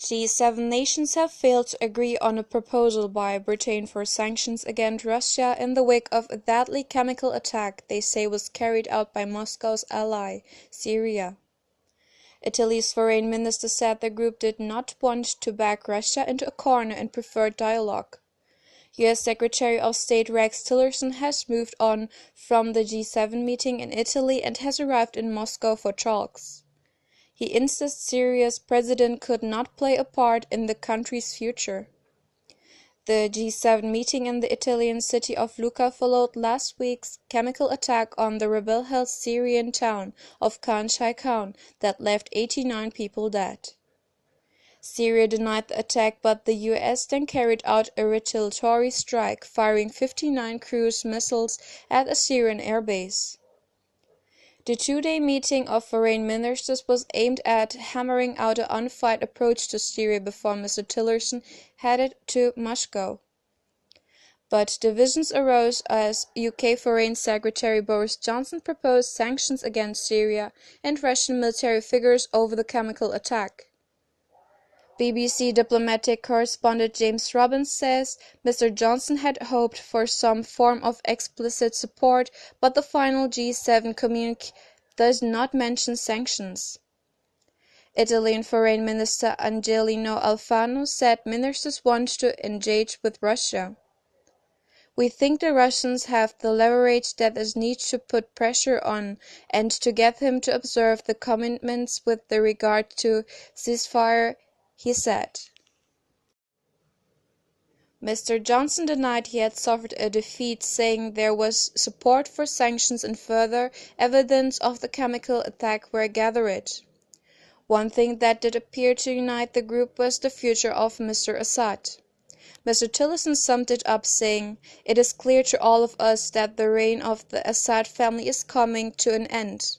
G7 nations have failed to agree on a proposal by Britain for sanctions against Russia in the wake of a deadly chemical attack they say was carried out by Moscow's ally, Syria. Italy's foreign minister said the group did not want to back Russia into a corner and preferred dialogue. US Secretary of State Rex Tillerson has moved on from the G7 meeting in Italy and has arrived in Moscow for talks. He insists Syria's president could not play a part in the country's future. The G7 meeting in the Italian city of Lucca followed last week's chemical attack on the rebel-held Syrian town of Khan Sheikhoun that left 89 people dead. Syria denied the attack, but the US then carried out a retaliatory strike, firing 59 cruise missiles at a Syrian airbase. The two-day meeting of foreign ministers was aimed at hammering out an unfight approach to Syria before Mr. Tillerson headed to Moscow. But divisions arose as UK Foreign Secretary Boris Johnson proposed sanctions against Syria and Russian military figures over the chemical attack. BBC diplomatic correspondent James Robbins says Mr. Johnson had hoped for some form of explicit support, but the final G7 communique does not mention sanctions. Italian Foreign Minister Angelino Alfano said ministers want to engage with Russia. We think the Russians have the leverage that is needed to put pressure on and to get him to observe the commitments with regard to ceasefire, he said. Mr. Johnson denied he had suffered a defeat, saying there was support for sanctions and further evidence of the chemical attack were gathered. One thing that did appear to unite the group was the future of Mr. Assad. Mr. Tillerson summed it up, saying, "It is clear to all of us that the reign of the Assad family is coming to an end.